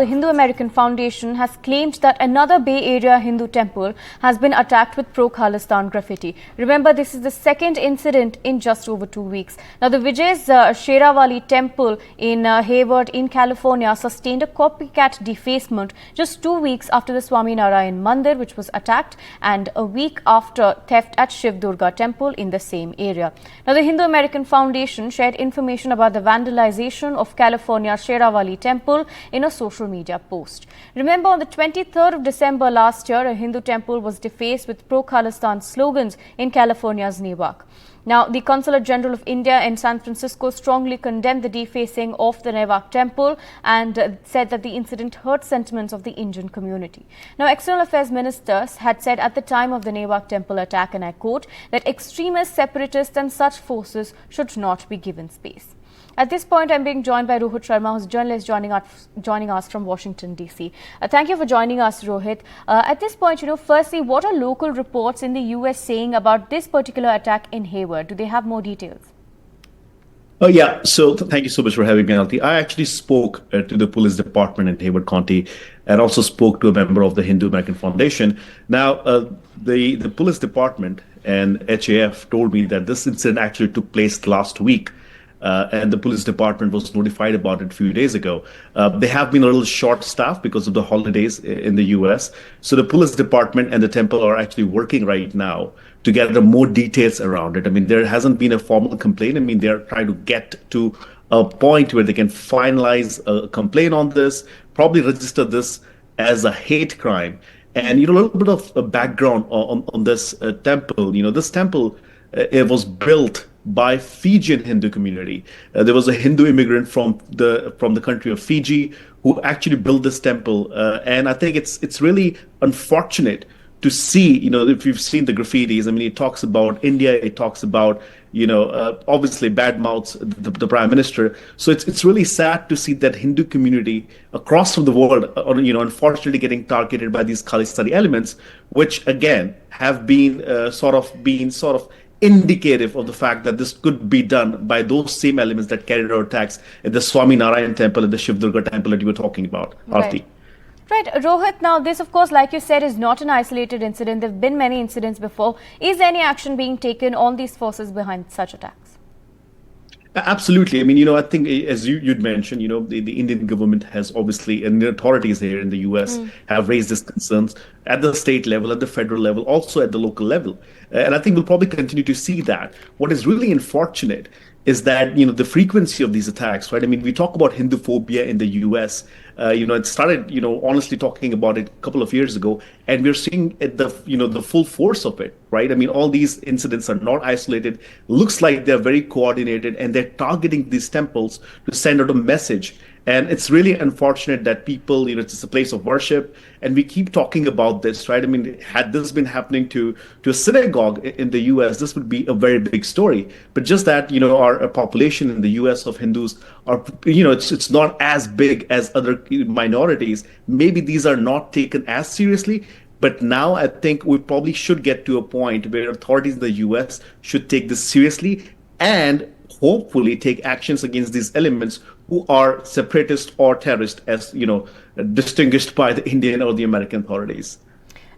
The Hindu-American Foundation has claimed that another Bay Area Hindu temple has been attacked with pro-Khalistan graffiti. Remember, this is the second incident in just over 2 weeks. Now, the Vijay's Sherawali temple in Hayward in California sustained a copycat defacement just 2 weeks after the Swaminarayan Mandir, which was attacked, and a week after theft at Shiv Durga temple in the same area. Now, the Hindu-American Foundation shared information about the vandalization of California's Sherawali temple in a social media post. Remember, on the 23rd of December last year, a Hindu temple was defaced with pro-Khalistan slogans in California's Newark. Now, the Consulate General of India in San Francisco strongly condemned the defacing of the Newark temple and said that the incident hurt sentiments of the Indian community. Now, External Affairs ministers had said at the time of the Newark temple attack, and I quote, that extremists, separatists and such forces should not be given space. At this point, I'm being joined by Rohit Sharma, who's a journalist joining us from Washington, D.C. Thank you for joining us, Rohit. At this point, firstly, what are local reports in the U.S. saying about this particular attack in Hayward? Do they have more details? Yeah, so thank you so much for having me, Alti. I actually spoke to the police department in Hayward County and also spoke to a member of the Hindu-American Foundation. Now, the police department and HAF told me that this incident actually took place last week. And the police department was notified about it a few days ago. They have been a little short-staffed because of the holidays in the U.S. So the police department and the temple are actually working right now to gather more details around it. I mean, there hasn't been a formal complaint. I mean, they're trying to get to a point where they can finalize a complaint on this, probably register this as a hate crime. And, a little bit of a background on this temple. This temple, it was built by Fijian Hindu community. There was a Hindu immigrant from the country of Fiji who actually built this temple, and I think it's really unfortunate to see, if you've seen the graffitis. I mean, it talks about India, it talks about, obviously bad mouths the prime minister. So it's really sad to see that Hindu community across from the world are, unfortunately getting targeted by these Kalistani elements, which again have been sort of indicative of the fact that this could be done by those same elements that carried out attacks at the Swaminarayan temple and the Shiv Durga temple that you were talking about, Aarti. Right. Rohit, now this, of course, like you said, is not an isolated incident. There have been many incidents before. Is any action being taken on these forces behind such attacks? Absolutely. I mean, I think as you'd mentioned, the Indian government has obviously, and the authorities here in the US have raised these concerns at the state level, at the federal level, also at the local level. And I think we'll probably continue to see that. What is really unfortunate is that, the frequency of these attacks, right? I mean, we talk about Hinduphobia in the US. It started, honestly talking about it a couple of years ago, and we're seeing the full force of it, right? I mean, all these incidents are not isolated. Looks like they're very coordinated, and they're targeting these temples to send out a message. And it's really unfortunate that people, it's a place of worship, and we keep talking about this, right? I mean, had this been happening to a synagogue in the US, this would be a very big story. But just that, our population in the US of Hindus are, it's not as big as other minorities. Maybe these are not taken as seriously. But now I think we probably should get to a point where authorities in the US should take this seriously and hopefully take actions against these elements who are separatist or terrorist, as distinguished by the Indian or the American authorities.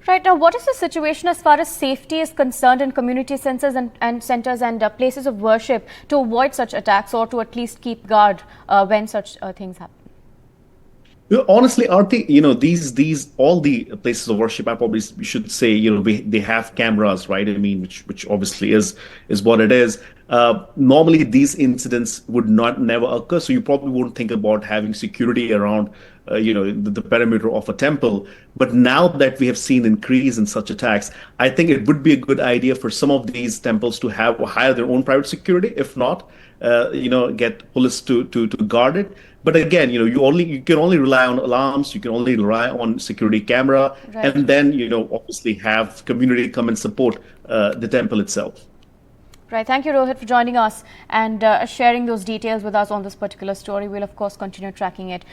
Right. Now, what is the situation as far as safety is concerned in community centers and centers and places of worship to avoid such attacks, or to at least keep guard when such things happen? Honestly, Aarti, these all the places of worship, I probably should say, they have cameras, right? I mean, which obviously is what it is. Normally, these incidents would never occur, so you probably wouldn't think about having security around, the perimeter of a temple. But now that we have seen increase in such attacks, I think it would be a good idea for some of these temples to hire their own private security. If not, get police to guard it. But again, you can only rely on alarms, you can only rely on security camera, right. And then, obviously have community come and support the temple itself. Right. Thank you, Rohit, for joining us and sharing those details with us on this particular story. We'll, of course, continue tracking it.